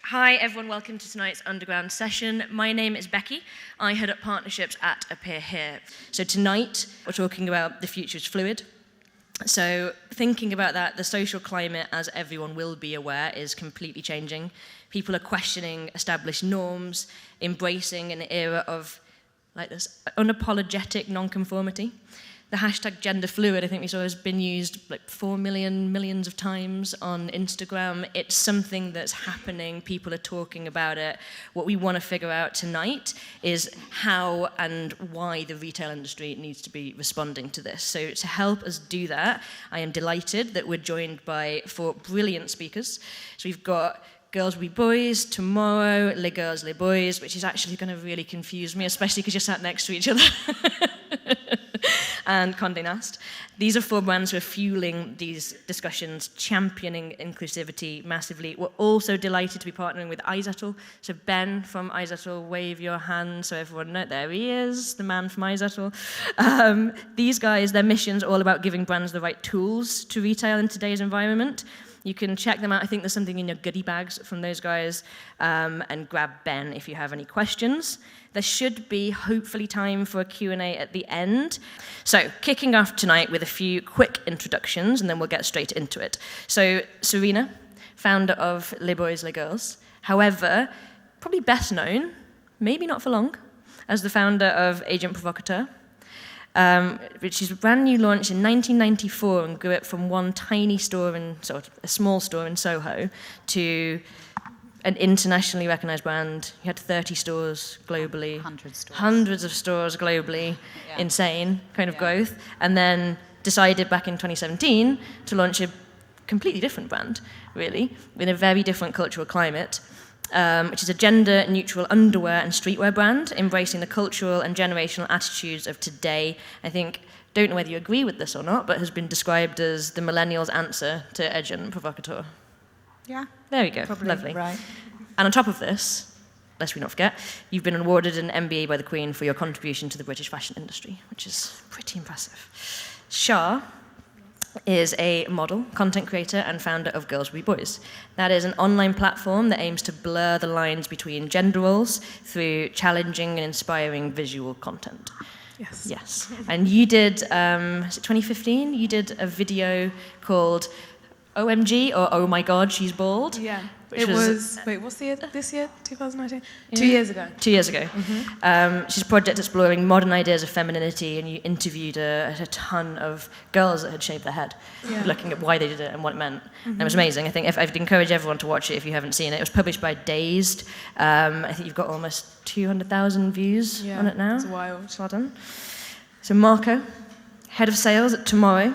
Hi everyone, welcome to tonight's Underground session. My name is Becky. I head up partnerships at Appear Here. So tonight we're talking about the future is fluid. So thinking about that, the social climate, as everyone will be aware, is completely changing. People are questioning established norms, embracing an era of like this unapologetic nonconformity. The hashtag gender fluid, I think we saw, has been used like 4 millions of times on Instagram. It's something that's happening. People are talking about it. What we want to figure out tonight is how and why the retail industry needs to be responding to this. So to help us do that, I am delighted that we're joined by 4 brilliant speakers. So we've got Girls Will Be Boys tomorrow, Les Girls, Les Boys, which is actually going to really confuse me, especially because you're sat next to each other. And Condé Nast. These are 4 brands who are fueling these discussions, championing inclusivity massively. We're also delighted to be partnering with iZettle. So Ben from iZettle, wave your hand so everyone knows. There he is, the man from iZettle. These guys, their mission's all about giving brands the right tools to retail in today's environment. You can check them out. I think there's something in your goodie bags from those guys, and grab Ben if you have any questions. There should be, hopefully, time for a Q&A at the end. So, kicking off tonight with a few quick introductions, and then we'll get straight into it. So, Serena, founder of Les Boys, Les Girls. However, probably best known, maybe not for long, as the founder of Agent Provocateur, which is a brand new launch in 1994 and grew it from one tiny store a small store in Soho to an internationally recognized brand. You had 30 stores globally. Hundreds of stores globally. Yeah. Insane kind of growth. And then decided back in 2017 to launch a completely different brand, really, in a very different cultural climate. Which is a gender-neutral underwear and streetwear brand, embracing the cultural and generational attitudes of today. I think, don't know whether you agree with this or not, but has been described as the millennials' answer to Agent Provocateur. Yeah. There we go. Probably, lovely. Right. And on top of this, lest we not forget, you've been awarded an MBE by the Queen for your contribution to the British fashion industry, which is pretty impressive. Char is a model, content creator, and founder of Girls Will Be Boys. That is an online platform that aims to blur the lines between gender roles through challenging and inspiring visual content. Yes. And you did, is it 2015? You did a video called OMG, or Oh My God, She's Bald. Yeah. It was, wait, what's the year? This year? 2019? Yeah. 2 years ago. 2 years ago. Mm-hmm. She's a project exploring modern ideas of femininity, and you interviewed a ton of girls that had shaved their head, looking at why they did it and what it meant. Mm-hmm. And it was amazing. I think I'd encourage everyone to watch it if you haven't seen it. It was published by Dazed. I think you've got almost 200,000 views on it now. It's wild. Well done. So Marco, head of sales at Tomorrow.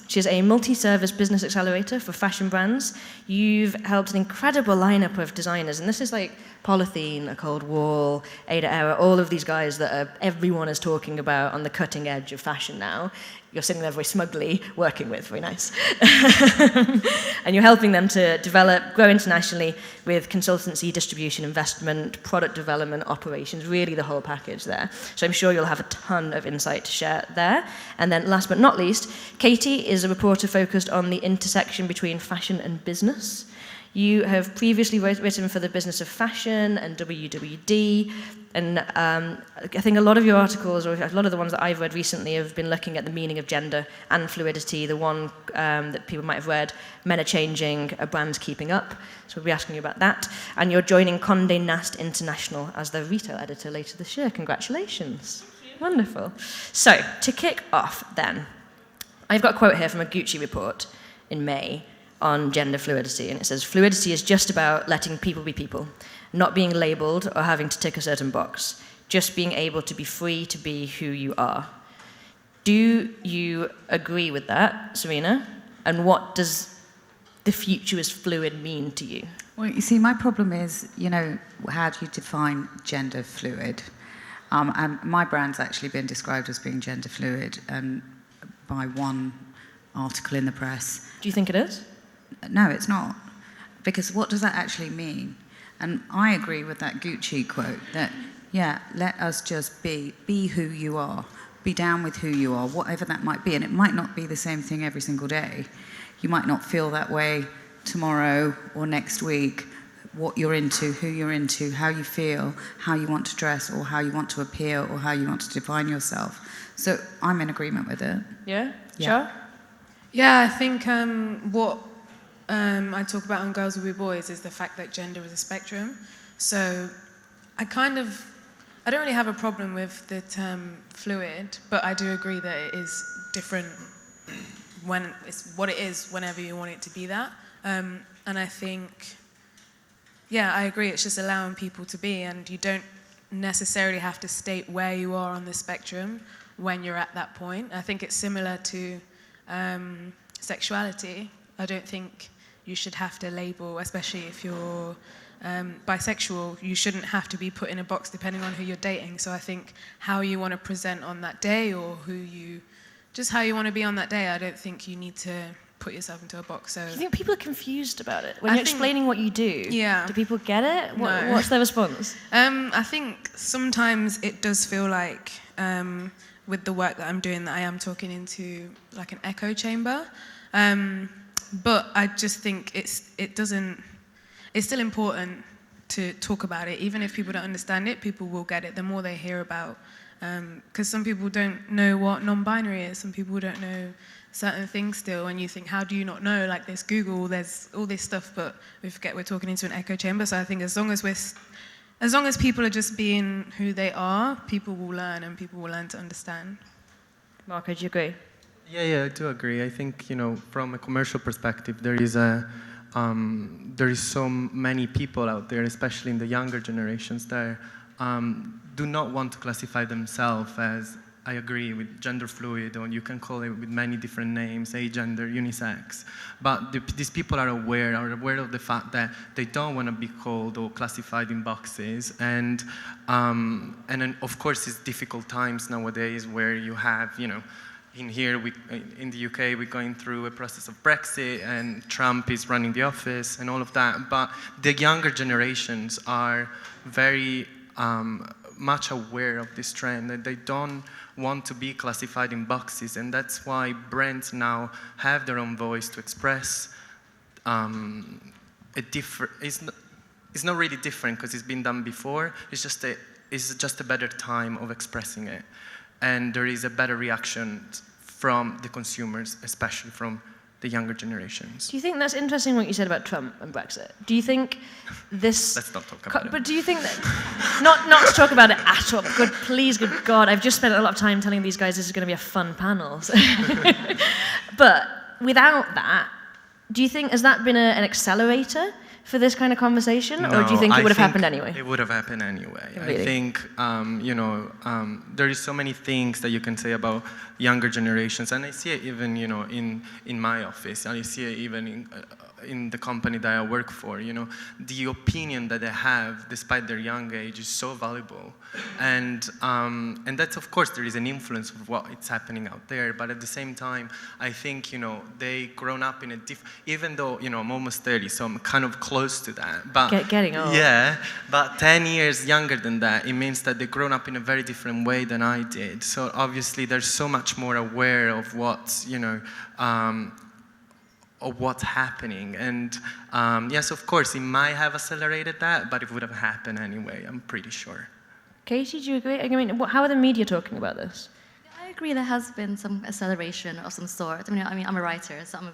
She is a multi-service business accelerator for fashion brands. You've helped an incredible lineup of designers, and this is like Polythene, A Cold Wall, Ada Era, all of these guys that everyone is talking about on the cutting edge of fashion now. You're sitting there very smugly working with, very nice. And you're helping them to develop, grow internationally with consultancy, distribution, investment, product development, operations, really the whole package there. So I'm sure you'll have a ton of insight to share there. And then last but not least, Katie is a reporter focused on the intersection between fashion and business. You have previously written for the Business of Fashion and WWD, and I think a lot of your articles, or a lot of the ones that I've read recently, have been looking at the meaning of gender and fluidity. The one that people might have read, Men Are Changing, Are Brands Keeping Up? So we'll be asking you about that. And you're joining Condé Nast International as the retail editor later this year. Congratulations. Wonderful. So, to kick off then, I've got a quote here from a Gucci report in May on gender fluidity, and it says, "Fluidity is just about letting people be people, not being labelled or having to tick a certain box, just being able to be free to be who you are." Do you agree with that, Serena? And what does the future is fluid mean to you? Well, you see, my problem is, how do you define gender fluid? And my brand's actually been described as being gender fluid by one article in the press. Do you think it is? No, it's not. Because what does that actually mean? And I agree with that Gucci quote that, let us just be who you are. Be down with who you are, whatever that might be. And it might not be the same thing every single day. You might not feel that way tomorrow or next week, what you're into, who you're into, how you feel, how you want to dress, or how you want to appear, or how you want to define yourself. So I'm in agreement with it. Yeah? Yeah. Char? Yeah, I think what I talk about on Girls Will Be Boys is the fact that gender is a spectrum. So I don't really have a problem with the term fluid, but I do agree that it is different when it's what it is whenever you want it to be that. And I think, yeah, I agree, it's just allowing people to be, and you don't necessarily have to state where you are on the spectrum when you're at that point. I think it's similar to sexuality. I don't think you should have to label, especially if you're bisexual, you shouldn't have to be put in a box depending on who you're dating. So I think how you want to present on that day, or just how you want to be on that day, I don't think you need to put yourself into a box. So Do you think people are confused about it? When you're explaining what you do, yeah. do people get it? No. What's their response? I think sometimes it does feel like, with the work that I'm doing, that I am talking into like an echo chamber. But I just think it's still important to talk about it. Even if people don't understand it, people will get it the more they hear about. Because some people don't know what non-binary is. Some people don't know certain things still. And you think, how do you not know? Like, there's Google, there's all this stuff, but we forget we're talking into an echo chamber. So I think as long as people are just being who they are, people will learn, and people will learn to understand. Marco, do you agree? Yeah, I do agree. I think, from a commercial perspective, there is so many people out there, especially in the younger generations, that do not want to classify themselves as, I agree, with gender fluid, or you can call it with many different names, agender, unisex. But these people are aware of the fact that they don't want to be called or classified in boxes. And then, of course, it's difficult times nowadays where you have, in the UK, we're going through a process of Brexit, and Trump is running the office and all of that. But the younger generations are very much aware of this trend, that they don't want to be classified in boxes, and that's why brands now have their own voice to express a different. It's not really different because it's been done before. It's just a better time of expressing it, and there is a better reaction from the consumers, especially from the younger generations. Do you think that's interesting what you said about Trump and Brexit? Do you think this... Let's not talk about it. But do you think that... not to talk about it at all. Good God, I've just spent a lot of time telling these guys this is going to be a fun panel. So. But without that, do you think, has that been an accelerator for this kind of conversation? No, or do you think it would have happened anyway? It would have happened anyway. Really? I think, there is so many things that you can say about younger generations, and I see it even, in my office, and I see it even in the company that I work for. The opinion that they have, despite their young age, is so valuable, and that's, of course, there is an influence of what is happening out there. But at the same time, I think they grown up in a even though I'm almost 30, so I'm kind of close to that. But getting old. Yeah, but 10 years younger than that, it means that they've grown up in a very different way than I did. So obviously, they're so much more aware of what's of what's happening. And yes, of course, it might have accelerated that, but it would have happened anyway, I'm pretty sure. Katie, do you agree? I mean, how are the media talking about this? I agree there has been some acceleration of some sort. I mean, I'm a writer, so I'm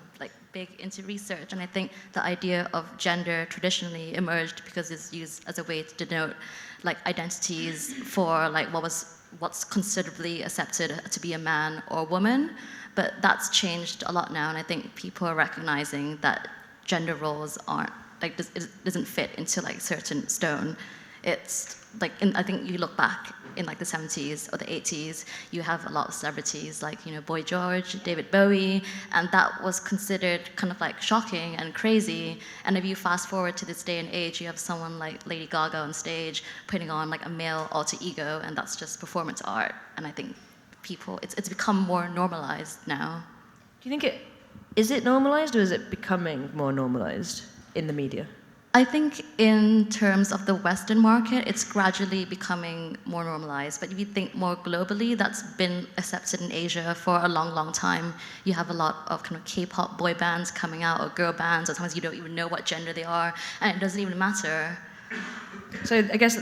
big into research, and I think the idea of gender traditionally emerged because it's used as a way to denote identities for what's considerably accepted to be a man or woman. But that's changed a lot now, and I think people are recognizing that gender roles aren't it doesn't fit into certain stone. It's I think you look back in the 70s or the 80s, you have a lot of celebrities Boy George, David Bowie, and that was considered kind of shocking and crazy. And if you fast forward to this day and age, you have someone like Lady Gaga on stage putting on a male alter ego, and that's just performance art. And I think it's become more normalized now. Do you think is it normalized, or is it becoming more normalized in the media? I think in terms of the Western market, it's gradually becoming more normalized. But if you think more globally, that's been accepted in Asia for a long, long time. You have a lot of kind of K-pop boy bands coming out, or girl bands, or sometimes you don't even know what gender they are, and it doesn't even matter. So I guess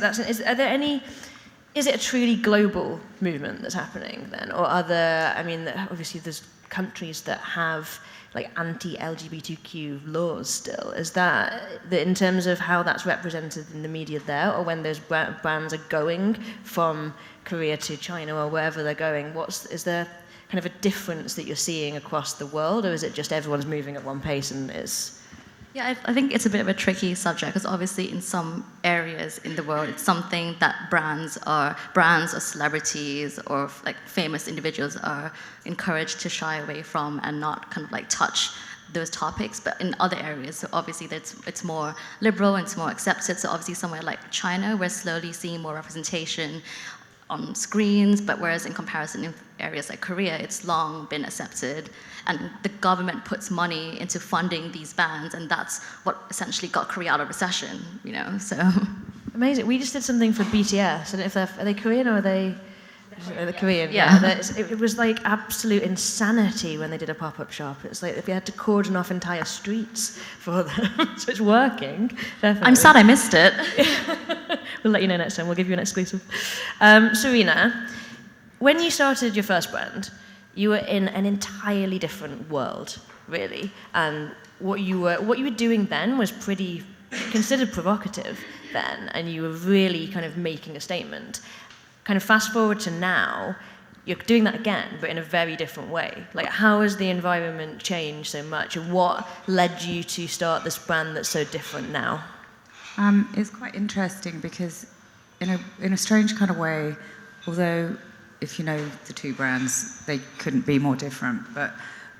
is it a truly global movement that's happening then? Or obviously there's countries that have like anti-LGBTQ laws still. Is that in terms of how that's represented in the media there, or when those brands are going from Korea to China or wherever they're going, is there kind of a difference that you're seeing across the world, or is it just everyone's moving at one pace and it's... Yeah, I think it's a bit of a tricky subject, because obviously in some areas in the world, it's something that brands or celebrities or like famous individuals are encouraged to shy away from and not kind of like touch those topics. But in other areas, so obviously it's more liberal and it's more accepted. So obviously somewhere like China, we're slowly seeing more representation on screens, but whereas in comparison in areas like Korea, it's long been accepted, and the government puts money into funding these bands, and that's what essentially got Korea out of recession, so. Amazing. We just did something for BTS. I don't know if are they Korean or are they... They're Korean. Yeah. It was like absolute insanity when they did a pop-up shop. It's like we had to cordon off entire streets for them. So it's working. Definitely. I'm sad I missed it. We'll let you know next time. We'll give you an exclusive. Serena, when you started your first brand, you were in an entirely different world, really. And what you were doing then was pretty considered provocative then, and you were really kind of making a statement. Kind of fast forward to now, you're doing that again, but in a very different way. Like, how has the environment changed so much, and what led you to start this brand that's so different now? It's quite interesting because, in a strange kind of way, although if you know the two brands, they couldn't be more different. But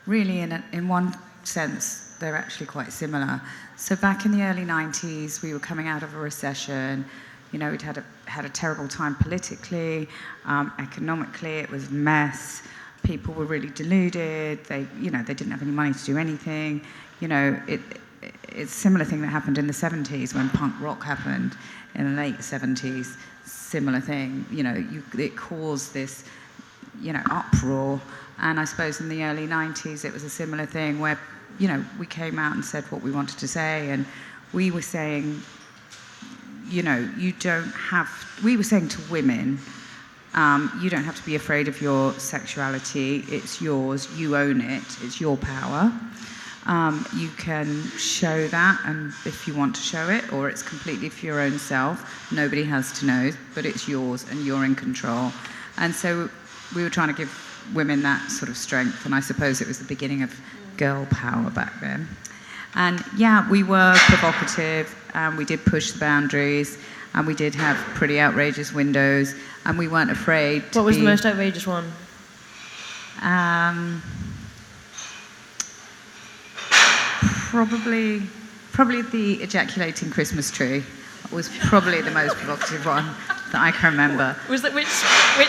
really, in one sense, they're actually quite similar. So back in the early 90s, we were coming out of a recession. We'd had a terrible time politically, economically. It was a mess. People were really deluded. They didn't have any money to do anything. It's a similar thing that happened in the 70s when punk rock happened in the late 70s. Similar thing. It caused this, uproar. And I suppose in the early 90s, it was a similar thing where, we came out and said what we wanted to say, and we were saying, we were saying to women, you don't have to be afraid of your sexuality. It's yours. You own it. It's your power. You can show that, and if you want to show it, or it's completely for your own self. Nobody has to know, but it's yours, and you're in control. And so we were trying to give women that sort of strength, and I suppose it was the beginning of girl power back then. And yeah, we were provocative, and we did push the boundaries, and we did have pretty outrageous windows, and we weren't afraid to What was the most outrageous one? Probably the ejaculating Christmas tree was probably the most provocative one that I can remember. Was that which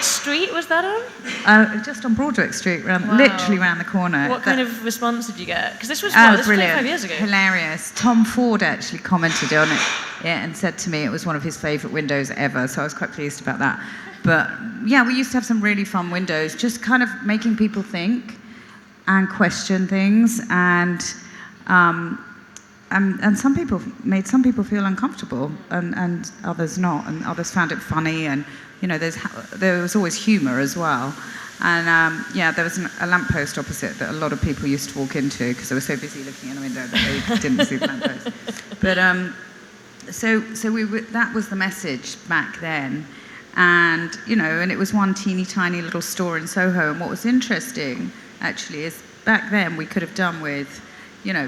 street was that on? Just on Broadwick Street, Wow. Literally around the corner. What kind of response did you get? Because this was brilliant. 25 years ago. Hilarious. Tom Ford actually commented on it and said to me it was one of his favourite windows ever, so I was quite pleased about that. But yeah, we used to have some really fun windows, just kind of making people think and question things, and some people made some people feel uncomfortable, and others not, and others found it funny, and there was always humour as well. And there was a lamppost opposite that a lot of people used to walk into because they were so busy looking in the window that they didn't see the lamppost. But that was the message back then, and and it was one teeny tiny little store in Soho. And what was interesting actually is back then we could have done with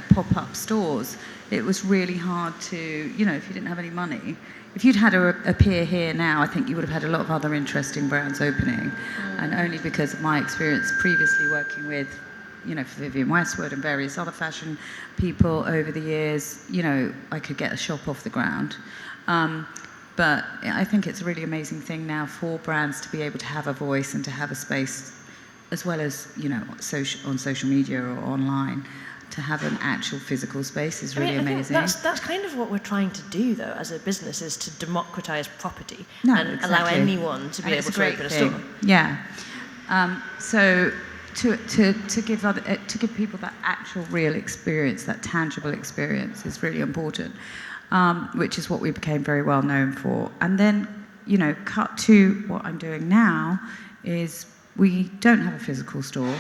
pop-up stores. It was really hard to, if you didn't have any money. If you'd had to appear here now, I think you would have had a lot of other interesting brands opening. And only because of my experience previously working with, for Vivienne Westwood and various other fashion people over the years, I could get a shop off the ground. But I think it's a really amazing thing now for brands to be able to have a voice and to have a space, as well as, on social media or online, to have an actual physical space is really I think amazing. that's kind of what we're trying to do, though, as a business, is to democratize property No, and allow exactly. anyone to be And able it's to great open a thing. store. Yeah. So to give people that actual real experience, that tangible experience, is really important, which is what we became very well known for. And then, cut to what I'm doing now is we don't have a physical store.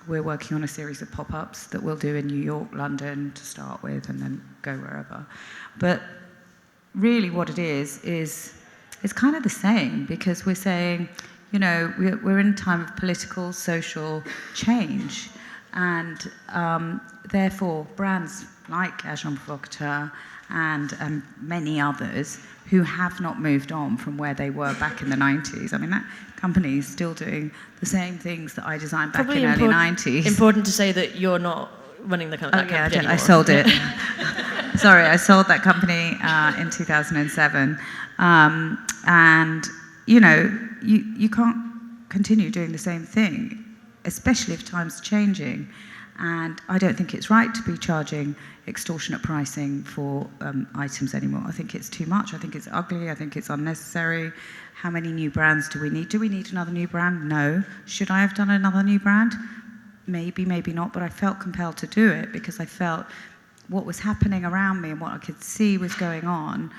We're working on a series of pop-ups that we'll do in New York, London to start with, and then go wherever. But really what it is it's kind of the same, because we're saying, we're in a time of political, social change, and therefore brands like Agent Provocateur and many others who have not moved on from where they were back in the 90s. I mean, that company is still doing the same things that I designed back in the early 90s. Important to say that you're not running that company anymore. I sold it. Sorry, I sold that company in 2007. And, you can't continue doing the same thing, especially if time's changing. And I don't think it's right to be charging extortionate pricing for items anymore. I think it's too much. I think it's ugly. I think it's unnecessary. How many new brands do we need? Do we need another new brand? No. Should I have done another new brand? Maybe, maybe not. But I felt compelled to do it because I felt what was happening around me and what I could see was going on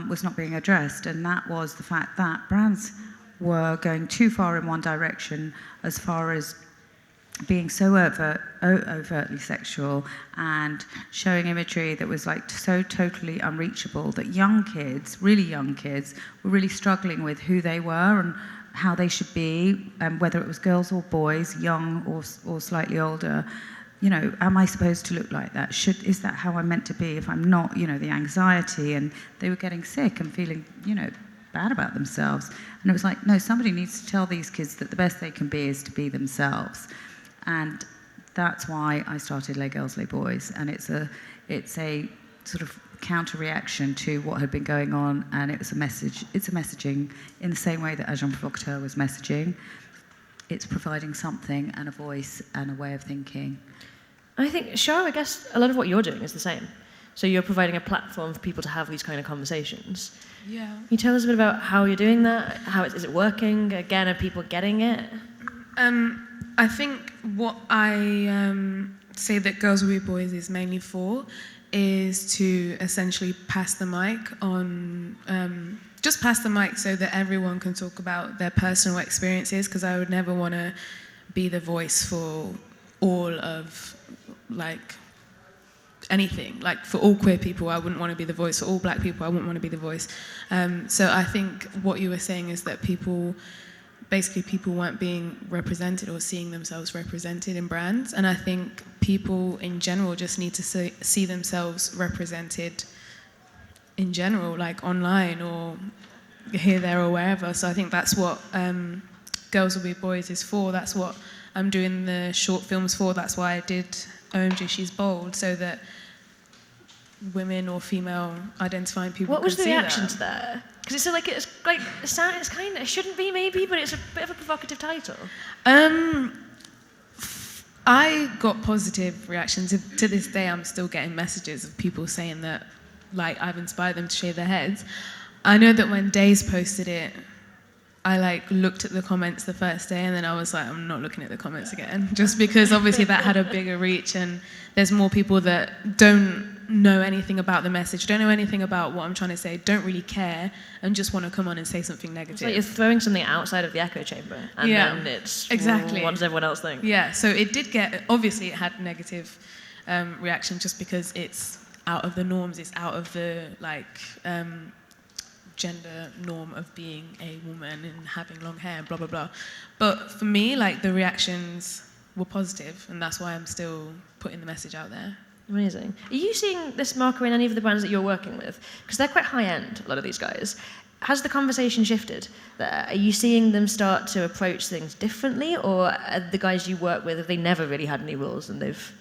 was not being addressed. And that was the fact that brands were going too far in one direction, as far as being so overtly sexual and showing imagery that was like so totally unreachable that young kids, really young kids, were really struggling with who they were and how they should be, and whether it was girls or boys, young or slightly older. Am I supposed to look like that? Is that how I'm meant to be? If I'm not, the anxiety, and they were getting sick and feeling, bad about themselves. And it was like, no, somebody needs to tell these kids that the best they can be is to be themselves. And that's why I started Les Girls, Les Boys. And it's a sort of counter-reaction to what had been going on, and it's a messaging in the same way that Agent Provocateur was messaging. It's providing something and a voice and a way of thinking. I think, Char, I guess a lot of what you're doing is the same. So you're providing a platform for people to have these kind of conversations. Yeah. Can you tell us a bit about how you're doing that? Is it working? Again, are people getting it? I think what I say that Girls Will Be Boys is mainly for is to essentially pass the mic on, just pass the mic so that everyone can talk about their personal experiences, because I would never want to be the voice for all of, anything. For all queer people, I wouldn't want to be the voice. For all black people, I wouldn't want to be the voice. So I think what you were saying is that people weren't being represented or seeing themselves represented in brands. And I think people in general just need to see themselves represented in general, online or here, there, or wherever. So I think that's what Girls Will Be Boys is for. That's what I'm doing the short films for. That's why I did OMG She's Bold, so that women or female identifying people What was the can see reaction that. to that? Because it's kind of, it shouldn't be maybe, but it's a bit of a provocative title. I got positive reactions. To this day, I'm still getting messages of people saying that, I've inspired them to shave their heads. I know that when Days posted it, I looked at the comments the first day, and then I was like, I'm not looking at the comments again, just because obviously that had a bigger reach, and there's more people that don't know anything about the message, don't know anything about what I'm trying to say, don't really care, and just want to come on and say something negative. It's like you're throwing something outside of the echo chamber, and then it's, exactly. What does everyone else think? Yeah, so it did obviously it had negative reaction, just because it's out of the norms, it's out of the gender norm of being a woman and having long hair, blah, blah, blah. But for me, the reactions were positive, and that's why I'm still putting the message out there. Amazing. Are you seeing this marker in any of the brands that you're working with? Because they're quite high-end, a lot of these guys. Has the conversation shifted there? Are you seeing them start to approach things differently, or are the guys you work with, have they never really had any rules and they've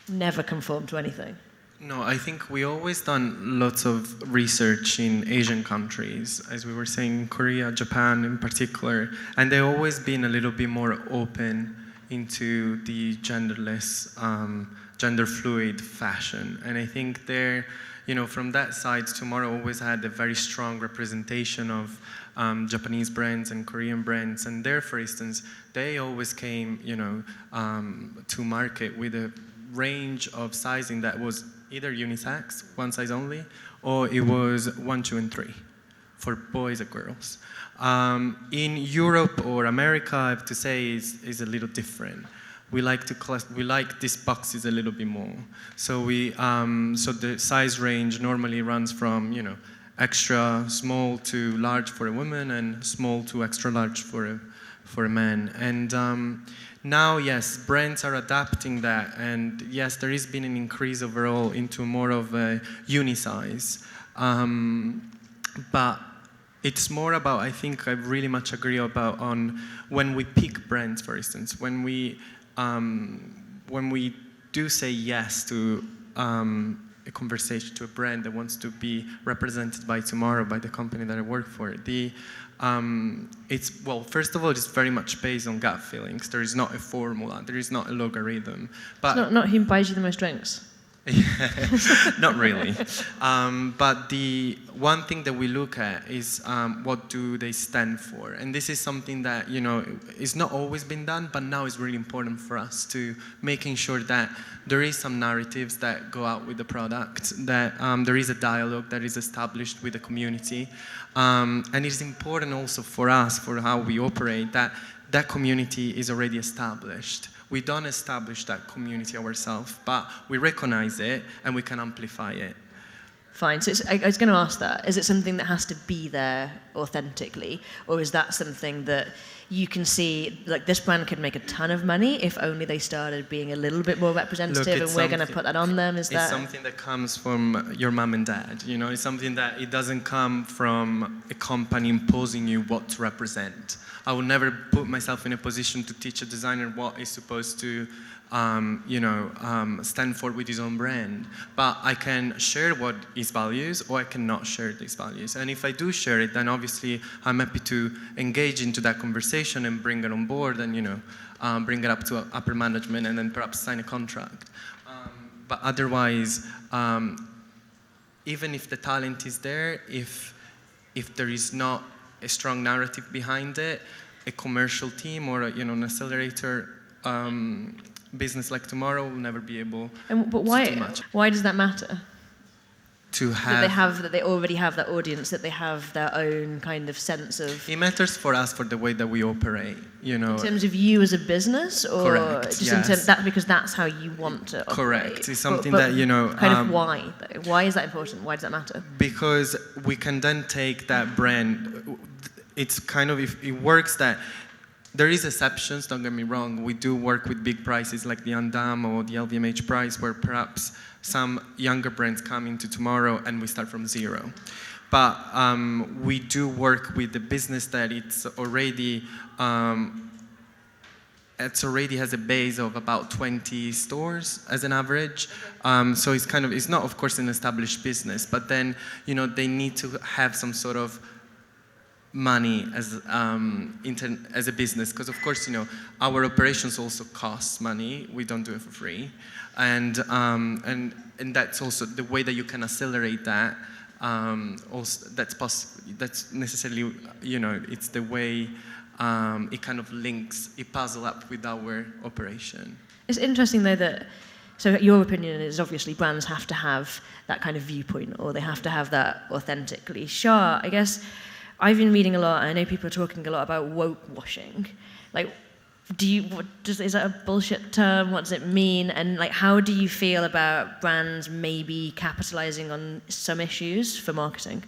never conformed to anything? No, I think we always done lots of research in Asian countries, as we were saying, Korea, Japan in particular, and they've always been a little bit more open into the genderless, gender fluid fashion. And I think there, from that side, Tomorrow always had a very strong representation of Japanese brands and Korean brands. And there, for instance, they always came, to market with a range of sizing that was either unisex, one size only, or it was 1, 2, and 3 for boys and girls. In Europe or America, I have to say, is a little different. We like these boxes a little bit more. So so the size range normally runs from extra small to large for a woman and small to extra large for a man. And now, yes, brands are adapting that, and yes, there has been an increase overall into more of a unisize. But it's more about, I think I really much agree about on when we pick brands, for instance, when we do say yes to a conversation, to a brand that wants to be represented by Tomorrow, by the company that I work for. First of all, it's very much based on gut feelings. There is not a formula. There is not a logarithm. But it's not who buys you the most drinks. Not really. But the one thing that we look at is what do they stand for? And this is something that, is not always been done, but now is really important for us to making sure that there is some narratives that go out with the product, that there is a dialogue that is established with the community. And it is important also for us, for how we operate, that that community is already established. We don't establish that community ourselves, but we recognize it and we can amplify it. Fine. So I was going to ask that. Is it something that has to be there authentically? Or is that something that you can see, like this brand could make a ton of money if only they started being a little bit more representative, and we're going to put that on them? It's something that comes from your mom and dad. It's something that it doesn't come from a company imposing you what to represent. I would never put myself in a position to teach a designer what is supposed to stand for with his own brand. But I can share what his values, or I cannot share these values. And if I do share it, then obviously I'm happy to engage into that conversation and bring it on board and, bring it up to upper management and then perhaps sign a contract. But otherwise, even if the talent is there, if there is not a strong narrative behind it, a commercial team or an accelerator business like Tomorrow will never be able to do much. Why does that matter? That they already have that audience, that they have their own kind of sense of... It matters for us for the way that we operate, In terms of you as a business, or correct, just yes. in terms that because that's how you want to operate? Correct. It's something that, kind of why, though? Why is that important? Why does that matter? Because we can then take that brand... It's kind of, if it works that... There is exceptions, don't get me wrong. We do work with big prices like the Undam or the LVMH price, where perhaps some younger brands come into Tomorrow and we start from zero. But we do work with the business that it's already has a base of about 20 stores as an average. So it's not, of course, an established business, but then, they need to have some sort of money as a business, because of course our operations also cost money. We don't do it for free, and that's also the way that you can accelerate that. Also, that's necessarily it's the way it kind of links, it puzzles up with our operation. It's interesting though that. So your opinion is obviously brands have to have that kind of viewpoint, or they have to have that authentically. Char, I guess. I've been reading a lot, and I know people are talking a lot about woke washing. Like, is that a bullshit term? What does it mean? And how do you feel about brands maybe capitalizing on some issues for marketing?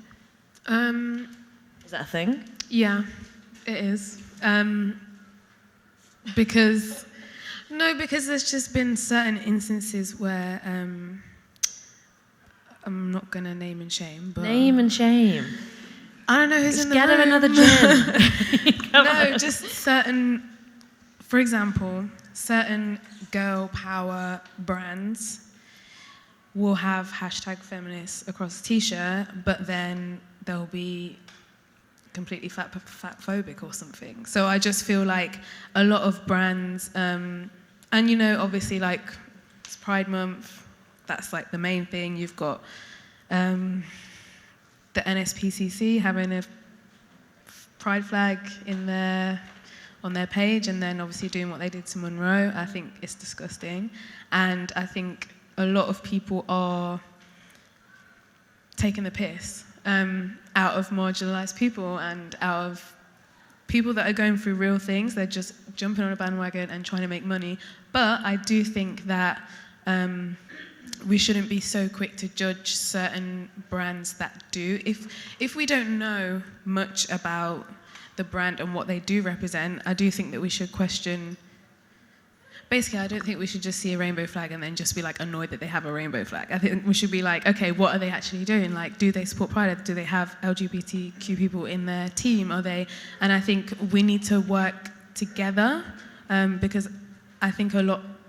Is that a thing? Yeah, it is. Because there's just been certain instances where I'm not gonna name and shame, but name and shame. I don't know who's in the room. Get her another gin. No, just certain, for example, certain girl power brands will have #feminists across the t-shirt, but then there'll be completely fat phobic or something. So I just feel like a lot of brands, and obviously like it's Pride Month, that's like the main thing. You've got the NSPCC having a pride flag on their page, and then obviously doing what they did to Monroe. I think it's disgusting, and I think a lot of people are taking the piss out of marginalised people and out of people that are going through real things. They're just jumping on a bandwagon and trying to make money. But I do think that we shouldn't be so quick to judge certain brands that do. If we don't know much about the brand and what they do represent, I do think that we should question. Basically, I don't think we should just see a rainbow flag and then just be like annoyed that they have a rainbow flag. I think we should be like, okay, what are they actually doing? Like, do they support Pride? Do they have LGBTQ people in their team? And I think we need to work together because I think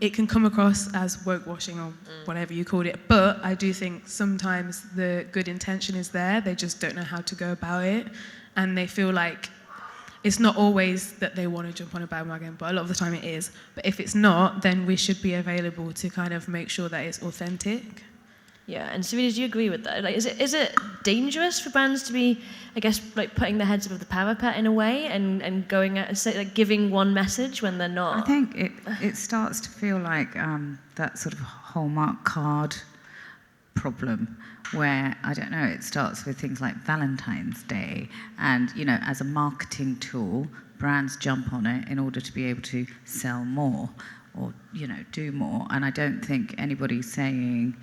it can come across as woke washing or whatever you called it. But I do think sometimes the good intention is there. They just don't know how to go about it, and they feel like it's not always that they want to jump on a bandwagon, but a lot of the time it is. But if it's not, then we should be available to kind of make sure that it's authentic. Yeah, and Serena, do you agree with that? Like, is it dangerous for brands to be, I guess, like putting their heads above the parapet in a way and going out and like giving one message when they're not? I think it starts to feel like that sort of Hallmark card problem, where, I don't know, it starts with things like Valentine's Day, and, as a marketing tool, brands jump on it in order to be able to sell more or, do more. And I don't think anybody's saying,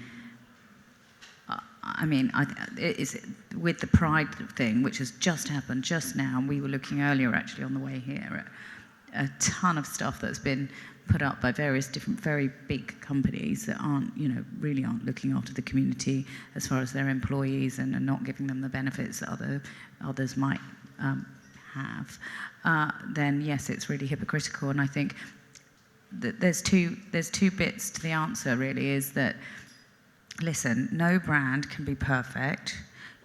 it's with the Pride thing, which has just happened just now, and we were looking earlier actually on the way here at a ton of stuff that's been put up by various different very big companies that really aren't looking after the community as far as their employees and are not giving them the benefits that others might have, then yes, it's really hypocritical. And I think that there's two bits to the answer, really, is that, listen, no brand can be perfect.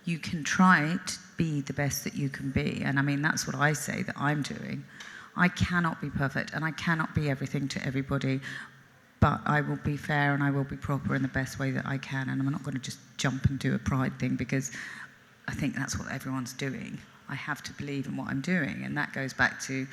You can try to be the best that you can be. And I mean, that's what I say that I'm doing. I cannot be perfect and I cannot be everything to everybody, but I will be fair and I will be proper in the best way that I can. And I'm not going to just jump and do a Pride thing because I think that's what everyone's doing. I have to believe in what I'm doing. And that goes back to,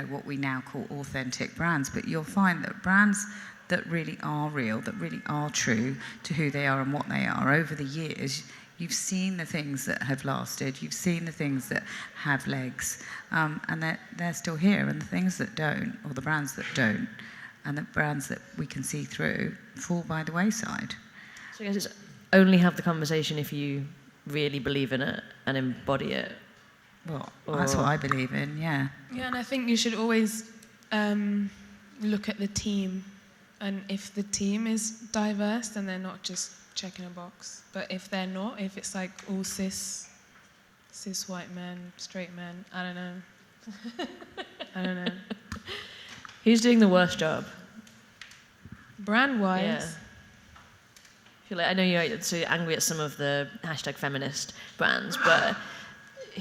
what we now call authentic brands. But you'll find that brands that really are real, that really are true to who they are and what they are over the years, you've seen the things that have lasted, you've seen the things that have legs, and they're still here, and the things that don't, or the brands that don't, and the brands that we can see through, fall by the wayside. So I guess it's only have the conversation if you really believe in it and embody it. Well, that's what I believe in, yeah. Yeah, and I think you should always look at the team, and if the team is diverse, then they're not just checking a box. But if they're not, if it's like all cis white men, straight men, I don't know. Who's doing the worst job? Brand-wise? Yeah. I know you're so angry at some of the #feminist brands, but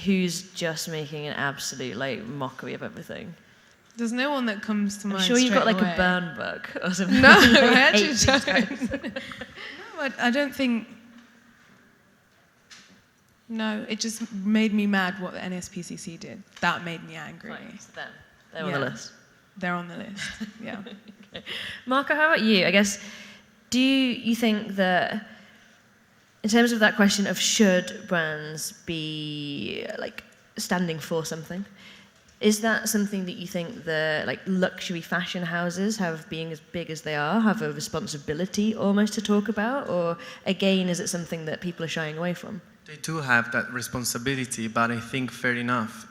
who's just making an absolute mockery of everything? There's no one that comes to mind. I'm sure you've got away. a burn book or something. No, I actually don't. No, I don't think. No, it just made me mad what the NSPCC did. That made me angry. Right, it's them. They're on the list. They're on the list, yeah. Okay. Marco, how about you? I guess, do you think that, in terms of that question of should brands be standing for something, is that something that you think the luxury fashion houses, being as big as they are, have a responsibility almost to talk about? Or again, is it something that people are shying away from? They do have that responsibility, but I think fair enough.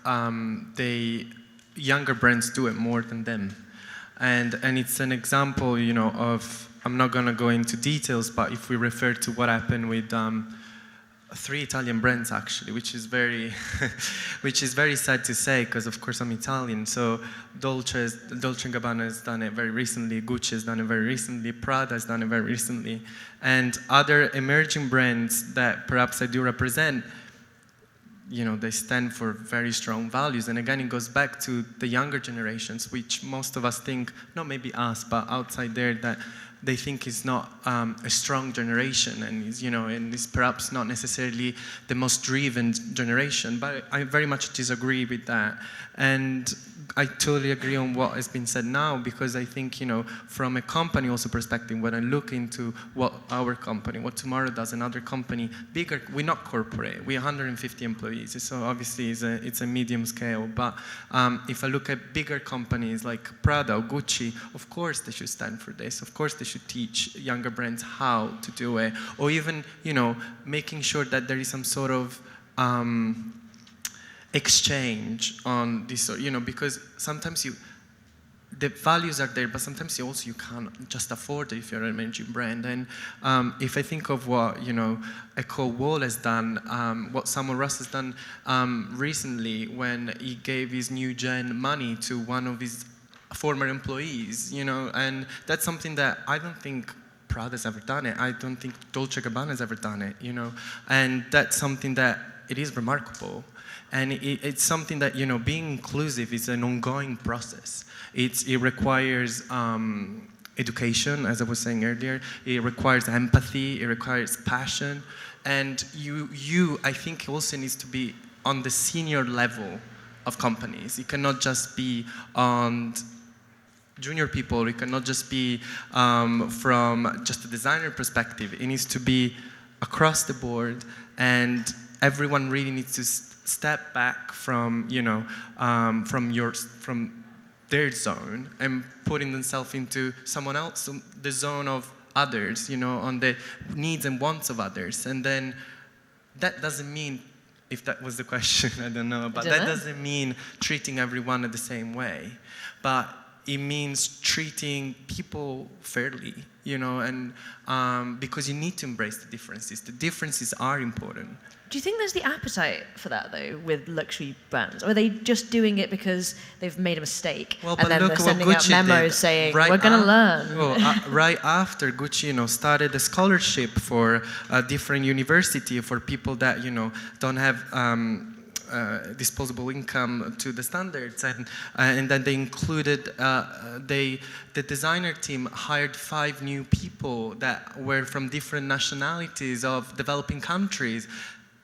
Younger brands do it more than them. And it's an example, of, I'm not going to go into details, but if we refer to what happened with 3 Italian brands, actually, which is very sad to say, because of course I'm Italian. So Dolce & Gabbana has done it very recently, Gucci has done it very recently, Prada has done it very recently, and other emerging brands that perhaps I do represent, they stand for very strong values. And again, it goes back to the younger generations, which most of us think, not maybe us, but outside there, that they think is not a strong generation, and is perhaps not necessarily the most driven generation. But I very much disagree with that. And I totally agree on what has been said now, because I think, from a company also perspective, when I look into what our company, what Tomorrow does, another company, bigger, we're not corporate, we're 150 employees, so obviously it's a medium scale, but if I look at bigger companies like Prada or Gucci, of course they should stand for this, of course they should teach younger brands how to do it, or even, making sure that there is some sort of exchange on this, because sometimes the values are there, but sometimes you can't just afford it if you're an emerging brand. And if I think of what Echo Wall has done, what Samuel Russ has done recently when he gave his new gen money to one of his former employees, and that's something that I don't think Prada's ever done it. I don't think Dolce & Gabbana's ever done it, and that's something that it is remarkable. And it's something that, being inclusive is an ongoing process. It requires education, as I was saying earlier. It requires empathy. It requires passion. And you, I think, also needs to be on the senior level of companies. It cannot just be on junior people. It cannot just be from just a designer perspective. It needs to be across the board, and everyone really needs to step back from from their zone and putting themselves into someone else, the zone of others, on the needs and wants of others. And then that doesn't mean, if that was the question, I don't know, but that doesn't mean treating everyone the same way. But it means treating people fairly, and because you need to embrace the differences. The differences are important. Do you think there's the appetite for that, though, with luxury brands? Or are they just doing it because they've made a mistake, and then they're sending out memos saying, we're going to learn? Well, right after Gucci, started a scholarship for a different university for people that, don't have disposable income to the standards, and then they included, the designer team hired 5 new people that were from different nationalities of developing countries.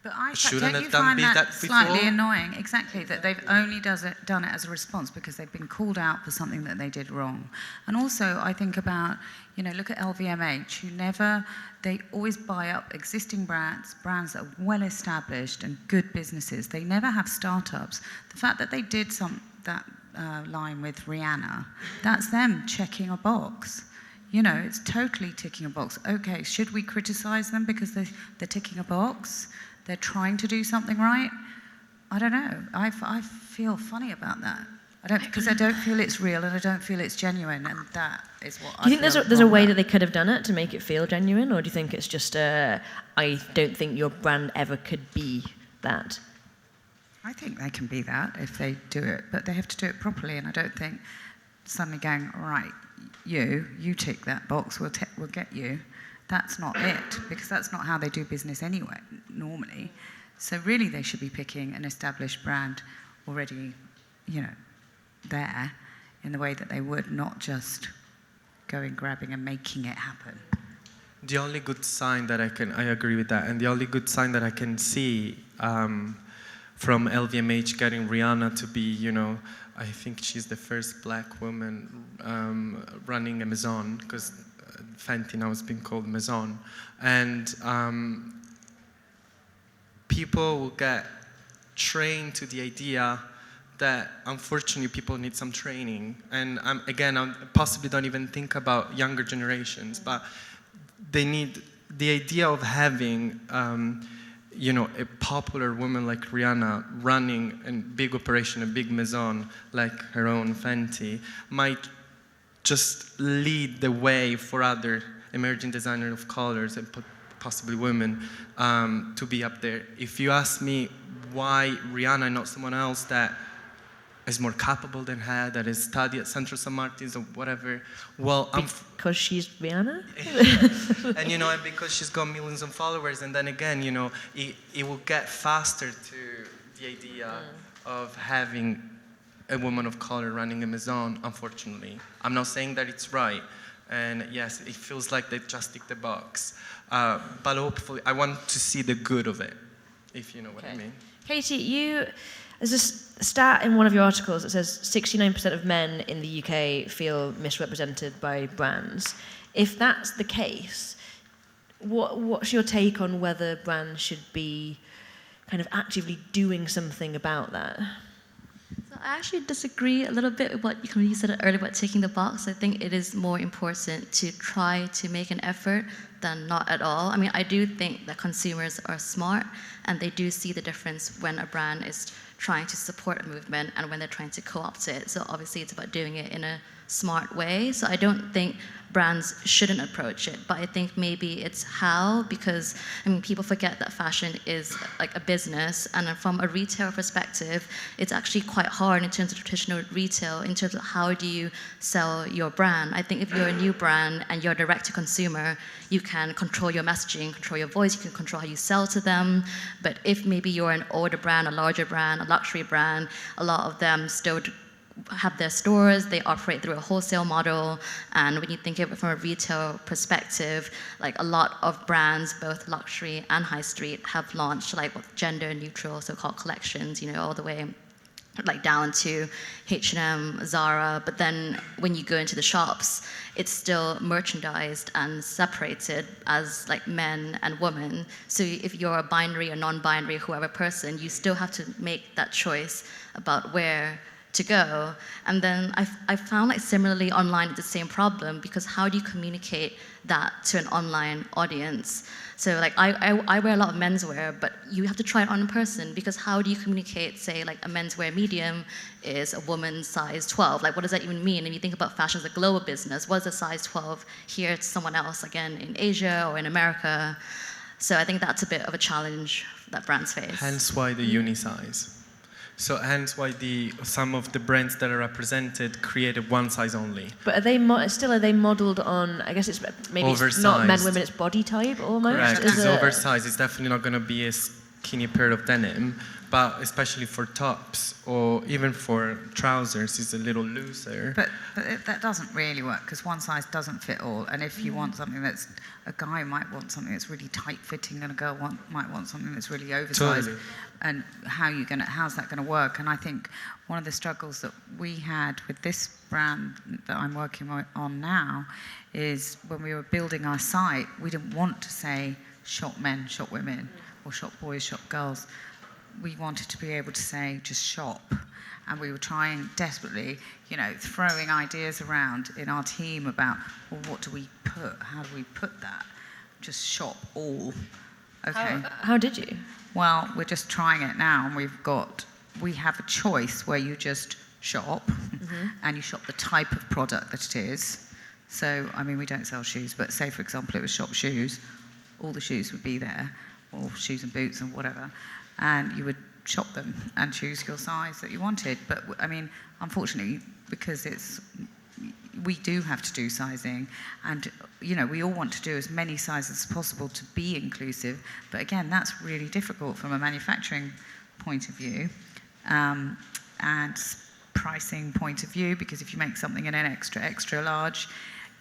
But I shouldn't don't have you find that before? slightly annoying? Exactly, that they've only done it as a response because they've been called out for something that they did wrong. And also, I think about, look at LVMH, they always buy up existing brands that are well established and good businesses. They never have startups. The fact that they did that line with Rihanna, that's them checking a box. It's totally ticking a box. Okay, should we criticize them because they're ticking a box? They're trying to do something right? I don't know. I feel funny about that. Because I don't feel it's real, and I don't feel it's genuine, and that is what I feel. Do you think there's a way that they could have done it to make it feel genuine, or do you think it's just I don't think your brand ever could be that? I think they can be that if they do it, but they have to do it properly, and I don't think suddenly going, right, you tick that box, we'll get you. That's not it, because that's not how they do business anyway, normally. So really they should be picking an established brand already, there in the way that they would, not just going, grabbing and making it happen. The only good sign that I agree with that, and the only good sign that I can see from LVMH getting Rihanna to be, I think she's the first black woman running a Maison, because Fenty now has been called Maison, and people will get trained to the idea that unfortunately people need some training, and I possibly don't even think about younger generations, but they need the idea of having a popular woman like Rihanna running a big operation, a big Maison like her own Fenty, might just lead the way for other emerging designers of colors and possibly women to be up there. If you ask me why Rihanna and not someone else that is more capable than her, that is studied at Central St. Martin's or whatever. Well, because she's Rihanna? and, and because she's got millions of followers, and then again, it will get faster to the idea of having a woman of color running Amazon, unfortunately. I'm not saying that it's right, and yes, it feels like they just tick the box. But hopefully, I want to see the good of it, if you know what I mean. Katie, there's this stat in one of your articles that says 69% of men in the UK feel misrepresented by brands. If that's the case, what's your take on whether brands should be kind of actively doing something about that? So I actually disagree a little bit with what you said earlier about ticking the box. I think it is more important to try to make an effort than not at all. I mean, I do think that consumers are smart and they do see the difference when a brand is trying to support a movement and when they're trying to co-opt it. So obviously it's about doing it in a smart way. So I don't think brands shouldn't approach it, but I think maybe it's how, because people forget that fashion is like a business, and from a retail perspective, it's actually quite hard in terms of traditional retail, in terms of how do you sell your brand. I think if you're a new brand and you're direct to consumer, you can control your messaging, control your voice, you can control how you sell to them. But if maybe you're an older brand, a larger brand, a luxury brand, a lot of them still have their stores, they operate through a wholesale model, and when you think of it from a retail perspective, like a lot of brands, both luxury and high street, have launched like gender neutral so-called collections, all the way like down to H&M, Zara, but then when you go into the shops, it's still merchandised and separated as like men and women. So if you're a binary or non-binary, whoever person, you still have to make that choice about where to go. And then I found like similarly online it's the same problem, because how do you communicate that to an online audience? So like I wear a lot of menswear, but you have to try it on in person, because how do you communicate, say like a menswear medium is a woman's size 12? Like what does that even mean? And you think about fashion as a global business, what is a size 12 here to someone else, again in Asia or in America? So I think that's a bit of a challenge that brands face. Hence why the unisize. So hence why some of the brands that are represented created one size only. But are they modeled on, I guess it's maybe oversized. It's not men, women, it's body type almost? Correct, it's oversized. It's definitely not going to be a skinny pair of denim, but especially for tops or even for trousers, it's a little looser. But that doesn't really work, because one size doesn't fit all. And if you want something a guy might want something that's really tight fitting, and a girl might want something that's really oversized. Totally. And how's that going to work? And I think one of the struggles that we had with this brand that I'm working on now is when we were building our site, we didn't want to say shop men, shop women, or shop boys, shop girls. We wanted to be able to say just shop. And we were trying desperately, throwing ideas around in our team about, well, what do we put? How do we put that? Just shop all. Okay. How did you? Well, we're just trying it now, and we have a choice where you just shop, and you shop the type of product that it is. So, we don't sell shoes, but say, for example, it was shop shoes, all the shoes would be there, or shoes and boots and whatever, and you would shop them and choose your size that you wanted. But, unfortunately, because we do have to do sizing, and we all want to do as many sizes as possible to be inclusive, but again, that's really difficult from a manufacturing point of view and pricing point of view, because if you make something in an extra large,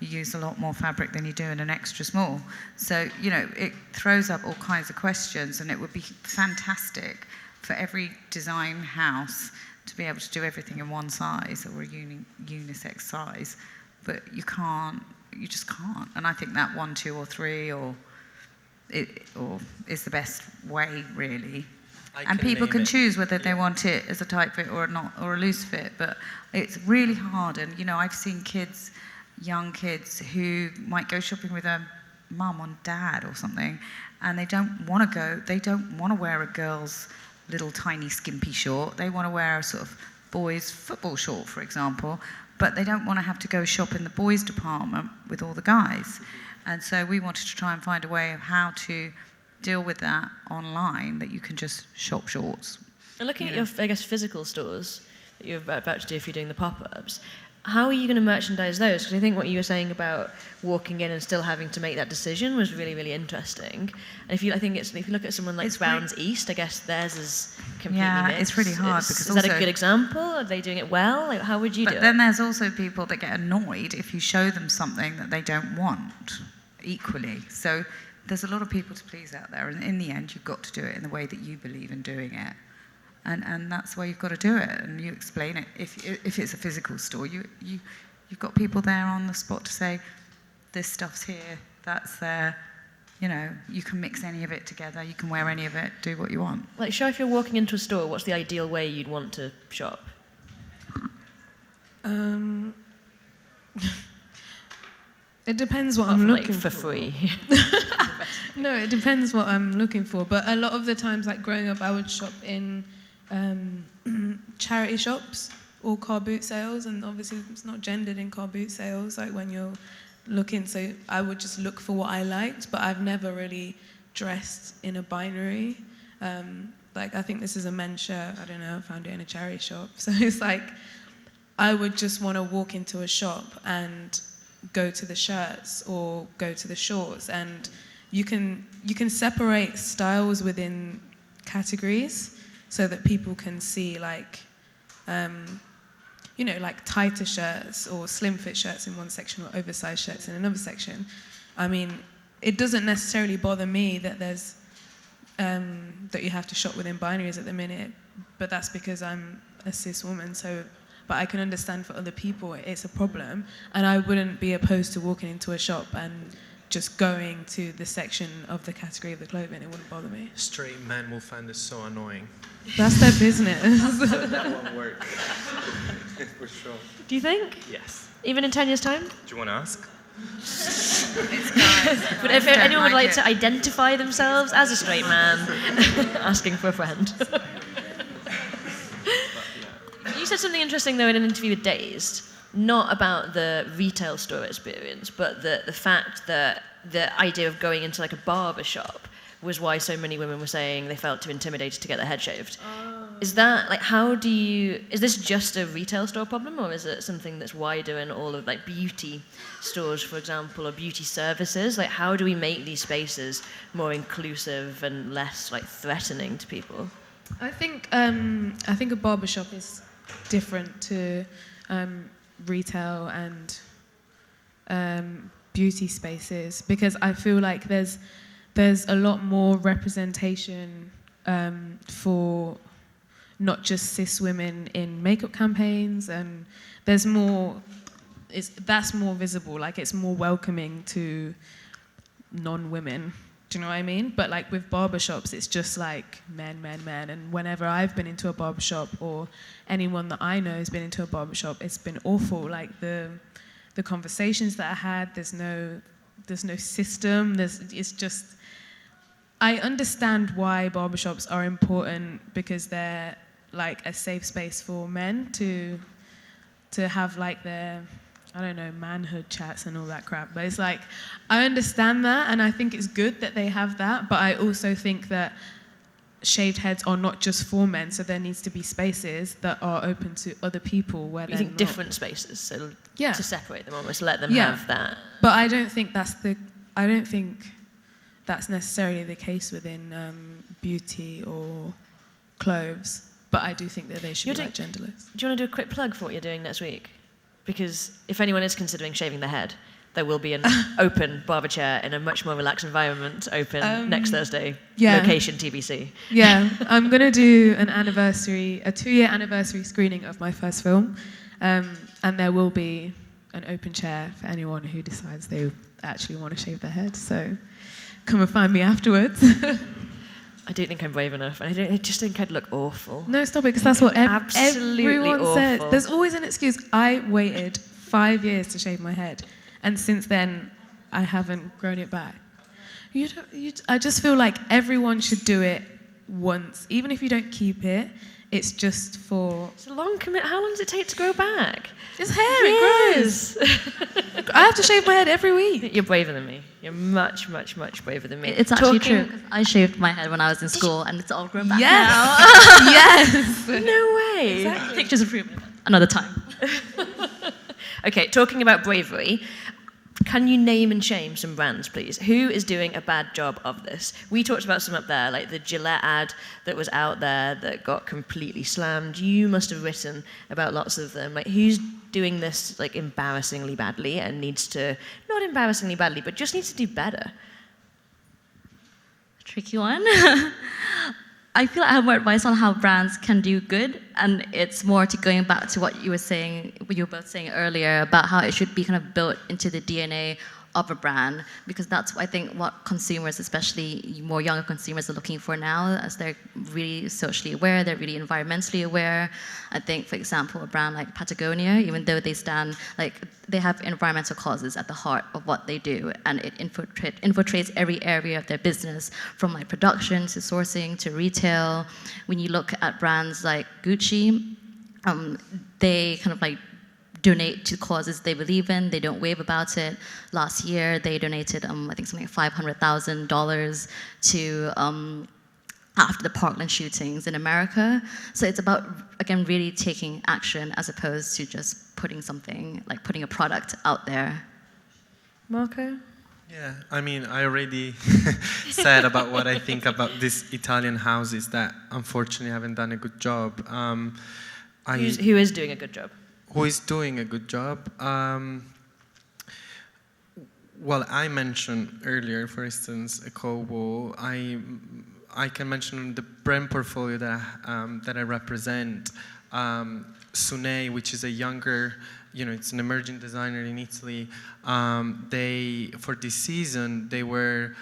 you use a lot more fabric than you do in an extra small. So it throws up all kinds of questions, and it would be fantastic for every design house to be able to do everything in one size or a unisex size, but you just can't. And I think that 1, 2, or 3 is the best way, really. And people can choose whether they want it as a tight fit or not, or a loose fit. But it's really hard. And I've seen young kids who might go shopping with a mum or dad or something, and they don't want to wear a girl's little tiny skimpy short. They want to wear a sort of boys' football short, for example, but they don't want to have to go shop in the boys' department with all the guys. And so we wanted to try and find a way of how to deal with that online, that you can just shop shorts. And looking at your, I guess, physical stores, you're about to do if you're doing the pop-ups. How are you going to merchandise those? Because I think what you were saying about walking in and still having to make that decision was really, really interesting. And if you look at someone like Brown's East, I guess theirs is completely mixed. It's really hard because is that a good example? Are they doing it well? Like, how would you do it? But then there's also people that get annoyed if you show them something that they don't want equally. So there's a lot of people to please out there, and in the end, you've got to do it in the way that you believe in doing it. And that's why you've got to do it, and you explain it. If it's a physical store, you've got people there on the spot to say, this stuff's here, that's there. You know, you can mix any of it together, you can wear any of it, do what you want. Like, Char, if you're walking into a store, what's the ideal way you'd want to shop? It depends what I'm looking for. For free. No, it depends what I'm looking for. But a lot of the times, like growing up, I would shop in charity shops or car boot sales, and obviously it's not gendered in car boot sales, like when you're looking, so I would just look for what I liked, but I've never really dressed in a binary. Like, I think this is a men's shirt, I don't know, I found it in a charity shop. So it's like, I would just want to walk into a shop and go to the shirts or go to the shorts, and you can separate styles within categories so that people can see, like, you know, like tighter shirts or slim fit shirts in one section or oversized shirts in another section. I mean, it doesn't necessarily bother me that there's that you have to shop within binaries at the minute, but that's because I'm a cis woman. So, but I can understand for other people it's a problem, and I wouldn't be opposed to walking into a shop and just going to the section of the category of the clothing. It wouldn't bother me. Straight men will find this so annoying. That's their business. That won't work. For sure. Do you think? Yes. Even in 10 years' time? Do you want to ask? But if anyone would like to identify themselves as a straight man, asking for a friend. You said something interesting, though, in an interview with Dazed, not about the retail store experience, but the fact that the idea of going into like a barber shop was why so many women were saying they felt too intimidated to get their head shaved. Is that, like, is this just a retail store problem, or is it something that's wider in all of, like, beauty stores, for example, or beauty services? Like, how do we make these spaces more inclusive and less, like, threatening to people? I think a barbershop is different to retail and beauty spaces, because I feel like there's a lot more representation for not just cis women in makeup campaigns, and that's more visible, like it's more welcoming to non-women. Do you know what I mean? But like with barbershops, it's just like men. And whenever I've been into a barbershop, or anyone that I know has been into a barbershop, it's been awful. Like the conversations that I had, there's no system. It's just, I understand why barbershops are important, because they're like a safe space for men to have like their, I don't know, manhood chats and all that crap. But it's like, I understand that, and I think it's good that they have that, but I also think that shaved heads are not just for men, so there needs to be spaces that are open to other people where you think different spaces, so to separate them, almost let them have that. But I don't think that's necessarily the case within beauty or clothes. But I do think that they should be like genderless. Do you want to do a quick plug for what you're doing next week? Because if anyone is considering shaving their head, there will be an open barber chair in a much more relaxed environment open next Thursday. Yeah. Location TBC. Yeah, I'm going to do a 2-year anniversary screening of my first film. And there will be an open chair for anyone who decides they actually want to shave their head. So come and find me afterwards. I don't think I'm brave enough. I just think I'd look awful. No, stop it, because that's what everyone awful. says. There's always an excuse. I waited 5 years to shave my head, and since then, I haven't grown it back. I just feel like everyone should do it once, even if you don't keep it. It's just for... It's a long commit. How long does it take to grow back? It's hair, it grows. I have to shave my head every week. You're braver than me. You're much, much, much braver than me. It's actually true. I shaved my head when I was in school, and it's all grown back now. Yes. No Why? Pictures of Ruben. Another time. Okay, talking about bravery, can you name and shame some brands, please? Who is doing a bad job of this? We talked about some up there, like the Gillette ad that was out there that got completely slammed. You must have written about lots of them. Like, who's doing this like embarrassingly badly and needs to, not embarrassingly badly, but just needs to do better? Tricky one. I feel like I have more advice on how brands can do good, and it's more to going back to what you were saying, what you were both saying earlier about how it should be kind of built into the DNA of a brand, because that's, I think, what consumers, especially more younger consumers, are looking for now, as they're really socially aware, they're really environmentally aware. I think, for example, a brand like Patagonia, even though they stand, like, they have environmental causes at the heart of what they do, and it infiltrates every area of their business, from like production to sourcing to retail. When you look at brands like Gucci, they kind of like donate to causes they believe in. They don't wave about it. Last year, they donated, I think something like $500,000 to after the Parkland shootings in America. So it's about, again, really taking action as opposed to just putting something, like putting a product out there. Marco? Yeah, I mean, I already said about what I think about these Italian houses that unfortunately haven't done a good job. Who is doing a good job? Who is doing a good job? Well, I mentioned earlier, for instance, Ecowo. I can mention the brand portfolio that I represent. Sune, which is a younger, it's an emerging designer in Italy. For this season, they were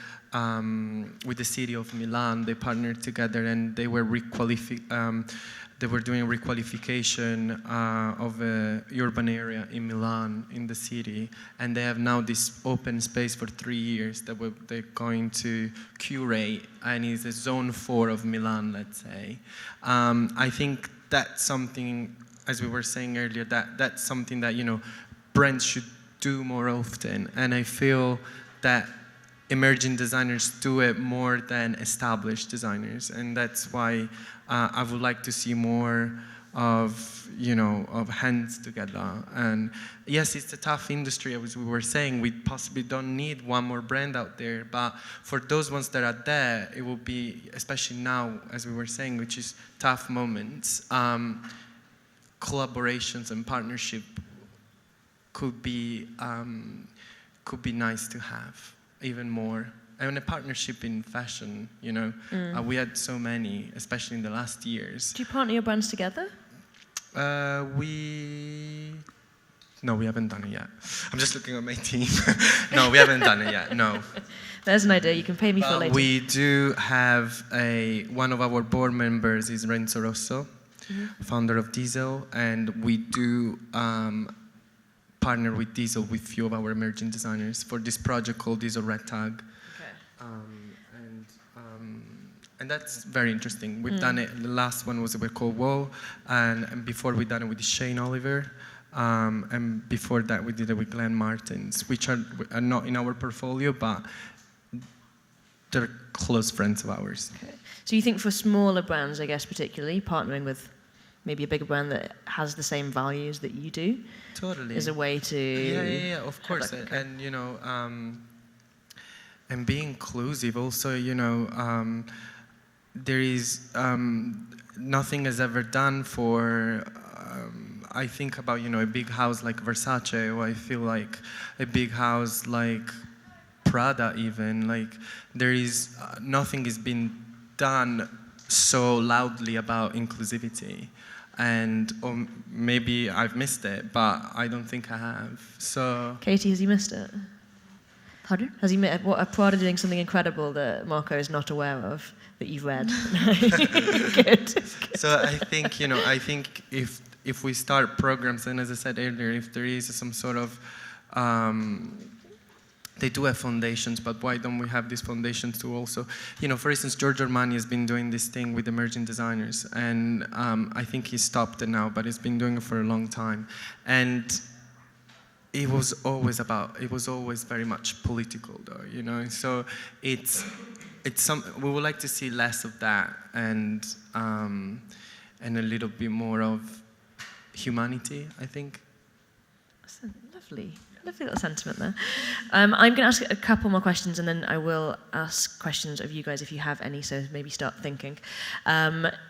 with the city of Milan. They partnered together and they were They were doing requalification of an urban area in Milan, in the city, and they have now this open space for 3 years that they're going to curate, and it's a zone 4 of Milan, let's say. I think that's something, as we were saying earlier, that's something that brands should do more often, and I feel that emerging designers do it more than established designers, and that's why I would like to see more of hands together. And yes, it's a tough industry, as we were saying. We possibly don't need one more brand out there, but for those ones that are there, it will be, especially now, as we were saying, which is tough moments, collaborations and partnership could be nice to have even more. And a partnership in fashion, we had so many, especially in the last years. Do you partner your brands together? No, we haven't done it yet. I'm just looking at my team. No, we haven't done it yet, no. There's an idea, you can pay me for later. We do have one of our board members is Renzo Rosso, founder of Diesel, and we do partner with Diesel with few of our emerging designers for this project called Diesel Red Tag. And that's very interesting. We've done it, the last one was with Ecowo, and before we done it with Shane Oliver, and before that we did it with Glenn Martins, which are not in our portfolio, but they're close friends of ours. Okay. So you think for smaller brands, I guess particularly, partnering with maybe a bigger brand that has the same values that you do? Totally. Is a way to... Yeah, of course. And and be inclusive also, there is nothing is ever done for I think about a big house like Versace, or I feel like a big house like Prada, even like there is nothing is being done so loudly about inclusivity, and or maybe I've missed it, but I don't think I have. So Katie, has he missed it? Pardon? Has he what Prada doing something incredible that Marco is not aware of that you've read? Good. So I think I think if we start programs, and as I said earlier, if there is some sort of they do have foundations, but why don't we have these foundations to also, for instance, Giorgio Armani has been doing this thing with emerging designers, and I think he stopped it now, but he's been doing it for a long time, and it was always very much political, though, so it's we would like to see less of that, and and a little bit more of humanity, I think. That's a lovely little sentiment there. I'm going to ask a couple more questions, and then I will ask questions of you guys if you have any, so maybe start thinking.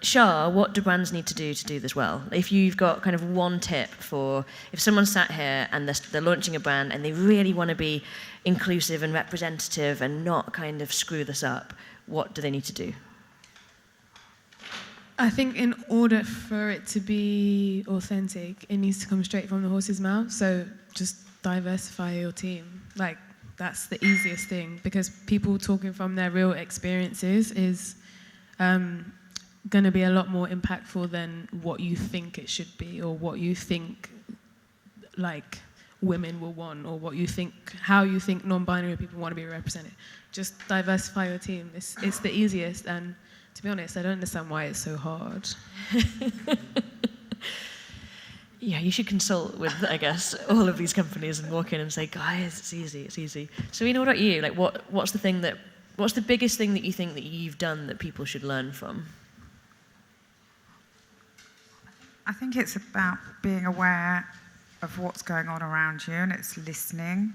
Char, what do brands need to do this well? If you've got kind of one tip for, if someone's sat here and they're launching a brand and they really want to be inclusive and representative and not kind of screw this up, what do they need to do? I think in order for it to be authentic, it needs to come straight from the horse's mouth. So just diversify your team. Like, that's the easiest thing, because people talking from their real experiences is going to be a lot more impactful than what you think it should be, or what you think like women will want, or what you think, how you think non-binary people want to be represented. Just diversify your team. It's the easiest, and to be honest, I don't understand why it's so hard. Yeah, you should consult with, I guess, all of these companies and walk in and say, guys, it's easy. Serena, what about you? Like, what's the biggest thing that you think that you've done that people should learn from? I think it's about being aware of what's going on around you, and it's listening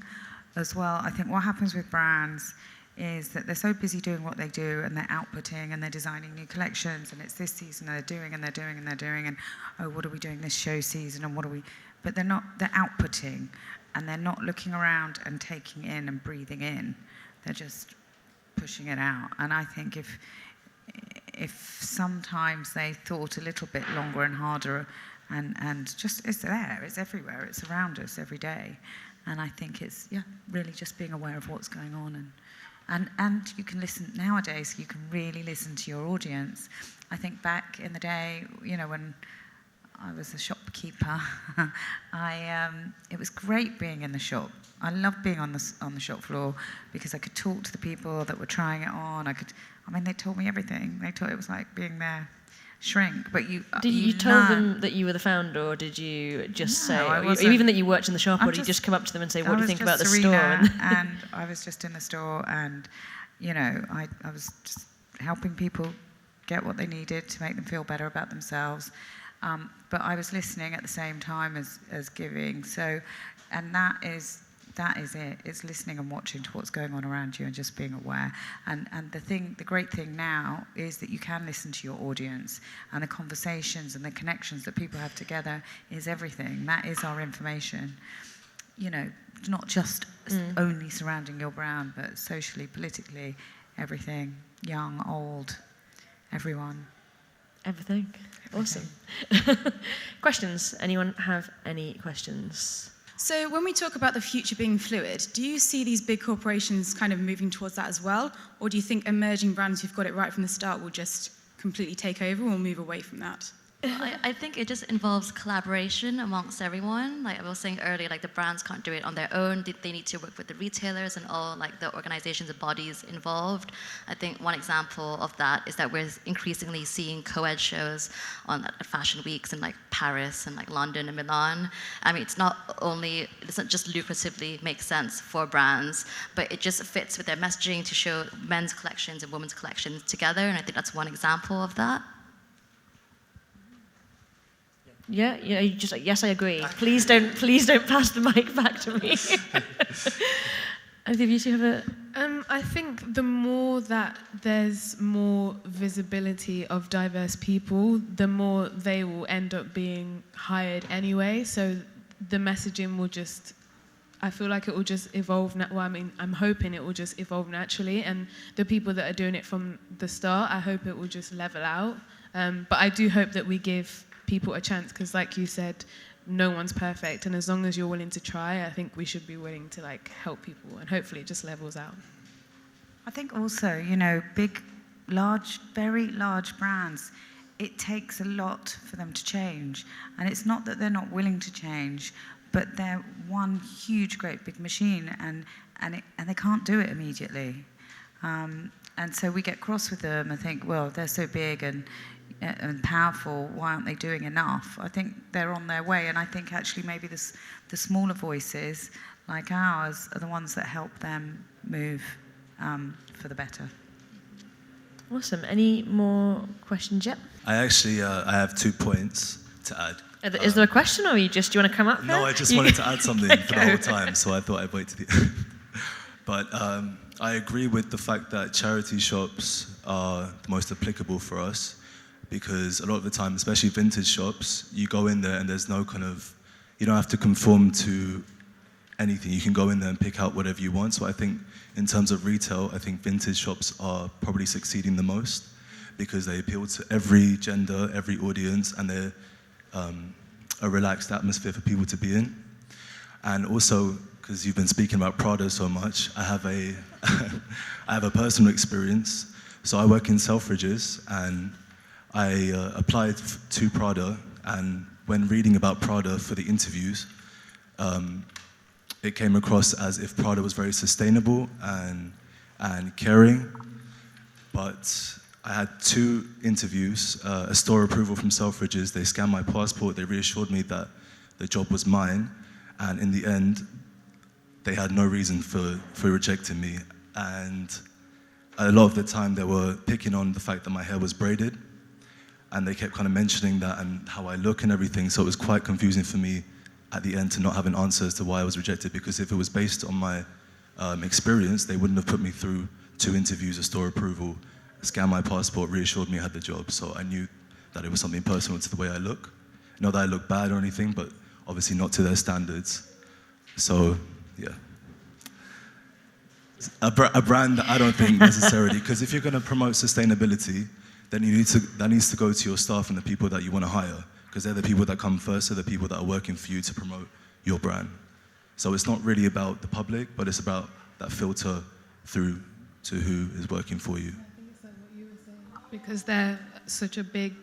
as well. I think what happens with brands is that they're so busy doing what they do, and they're outputting and they're designing new collections, and it's this season and they're doing and oh, what are we doing this show season, and but they're outputting, and they're not looking around and taking in and breathing in. They're just pushing it out. And I think if sometimes they thought a little bit longer and harder, and just it's there, it's everywhere, it's around us every day. And I think it's really just being aware of what's going on, and you can listen nowadays. You can really listen to your audience. I think back in the day, when I was a shopkeeper, it was great being in the shop. I loved being on the shop floor, because I could talk to the people that were trying it on. They told me everything. They thought it was like being their shrink. But did you tell them that you were the founder, or did you just say, even that you worked in the shop, or did you just come up to them and say, what do you think about the store? And I was just in the store, and I was just helping people get what they needed to make them feel better about themselves. But I was listening at the same time as giving. So, and that is it. It's listening and watching to what's going on around you and just being aware. And the great thing now is that you can listen to your audience, and the conversations and the connections that people have together is everything. That is our information. Not just only surrounding your brand, but socially, politically, everything. Young, old, everyone. Everything. Awesome. Questions? Anyone have any questions? So when we talk about the future being fluid, do you see these big corporations kind of moving towards that as well? Or do you think emerging brands who've got it right from the start will just completely take over or move away from that? I think it just involves collaboration amongst everyone. Like I was saying earlier, like the brands can't do it on their own. They need to work with the retailers and all like the organizations and bodies involved. I think one example of that is that we're increasingly seeing co-ed shows on fashion weeks in like Paris and like London and Milan. I mean, it's not just lucratively make sense for brands, but it just fits with their messaging to show men's collections and women's collections together. And I think that's one example of that. Yeah, you just like, yes, I agree. Please don't pass the mic back to me. Either of you two have a... I think the more that there's more visibility of diverse people, the more they will end up being hired anyway. So the messaging will just... I feel like it will just evolve. I'm hoping it will just evolve naturally. And the people that are doing it from the start, I hope it will just level out. But I do hope that we give people a chance, because like you said, no one's perfect, and as long as you're willing to try, I think we should be willing to like help people, and hopefully it just levels out. I think also, very large brands, it takes a lot for them to change, and it's not that they're not willing to change, but they're one huge, great big machine, and they can't do it immediately, and so we get cross with them and think, well, they're so big and powerful, why aren't they doing enough? I think they're on their way, and I think actually maybe the smaller voices like ours are the ones that help them move for the better. Awesome. Any more questions yet? I actually, I have 2 points to add. Is there a question, or do you want to come up? No, I just wanted to add something for the whole time, so I thought I'd wait to the end. But I agree with the fact that charity shops are the most applicable for us, because a lot of the time, especially vintage shops, you go in there and there's no kind of, you don't have to conform to anything. You can go in there and pick out whatever you want. So I think in terms of retail, I think vintage shops are probably succeeding the most, because they appeal to every gender, every audience, and they're a relaxed atmosphere for people to be in. And also, because you've been speaking about Prada so much, I have a personal experience. So I work in Selfridges, and I applied to Prada, and when reading about Prada for the interviews, it came across as if Prada was very sustainable and caring. But I had 2 interviews, a store approval from Selfridges. They scanned my passport, they reassured me that the job was mine, and in the end, they had no reason for rejecting me. And a lot of the time they were picking on the fact that my hair was braided, and they kept kind of mentioning that and how I look and everything, so it was quite confusing for me at the end to not have an answer as to why I was rejected, because if it was based on my experience, they wouldn't have put me through 2 interviews, a store approval, scanned my passport, reassured me I had the job. So I knew that it was something personal to the way I look. Not that I look bad or anything, but obviously not to their standards. So, yeah. A brand that I don't think necessarily, because if you're going to promote sustainability, then that needs to go to your staff and the people that you want to hire, because they're the people that come first, they're the people that are working for you to promote your brand. So it's not really about the public, but it's about that filter through to who is working for you. Because they're such a big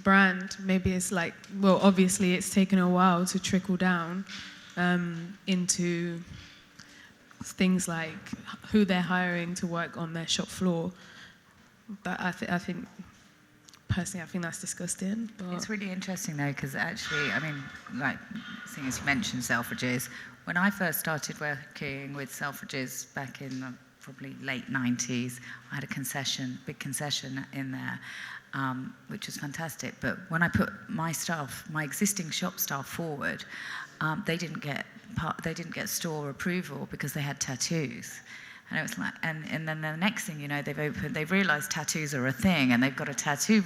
brand, maybe it's like, well, obviously it's taken a while to trickle down into things like who they're hiring to work on their shop floor. But I think, personally, I think that's disgusting. But it's really interesting though, because actually, I mean, like, seeing as you mentioned Selfridges, when I first started working with Selfridges back in probably late 90s, I had a big concession in there, which was fantastic. But when I put my existing shop staff forward, they didn't get store approval because they had tattoos. And it was like, and then the next thing you know, they've realised tattoos are a thing, and they've got a tattoo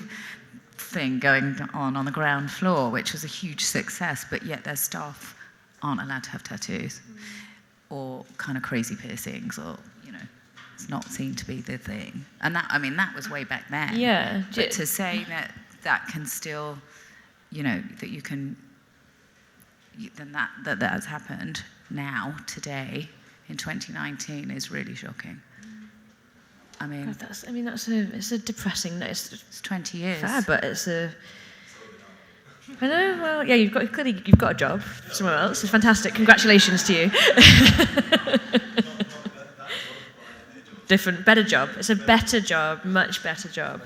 thing going on the ground floor, which was a huge success. But yet their staff aren't allowed to have tattoos or kind of crazy piercings, or it's not seen to be the thing. And that was way back then. Yeah. But to say that can still, that you can, then that has happened now, today, in 2019 is really shocking. I mean, it's a depressing. It's 20 years. Fair, but it's a. I know. Well, yeah, you've got a job somewhere else. It's fantastic. Congratulations to you. Better job. It's a better job, much better job.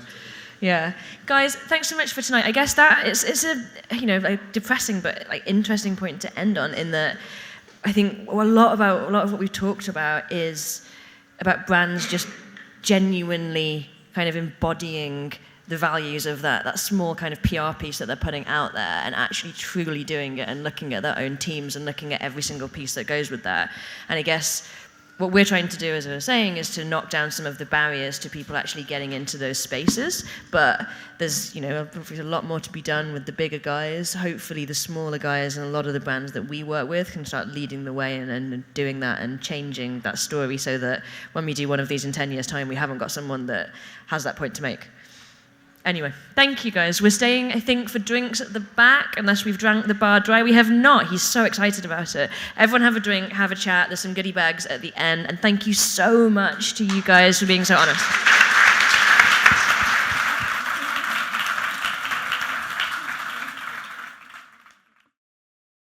Yeah, guys, thanks so much for tonight. I guess that it's a depressing but interesting point to end on, in that I think a lot of what we've talked about is about brands just genuinely kind of embodying the values of that small kind of PR piece that they're putting out there, and actually truly doing it and looking at their own teams and looking at every single piece that goes with that. And I guess what we're trying to do, as I was saying, is to knock down some of the barriers to people actually getting into those spaces. But there's, a lot more to be done with the bigger guys. Hopefully the smaller guys and a lot of the brands that we work with can start leading the way and doing that and changing that story, so that when we do one of these in 10 years' time, we haven't got someone that has that point to make. Anyway, thank you guys. We're staying, I think, for drinks at the back, unless we've drank the bar dry. We have not. He's so excited about it. Everyone have a drink, have a chat. There's some goodie bags at the end. And thank you so much to you guys for being so honest.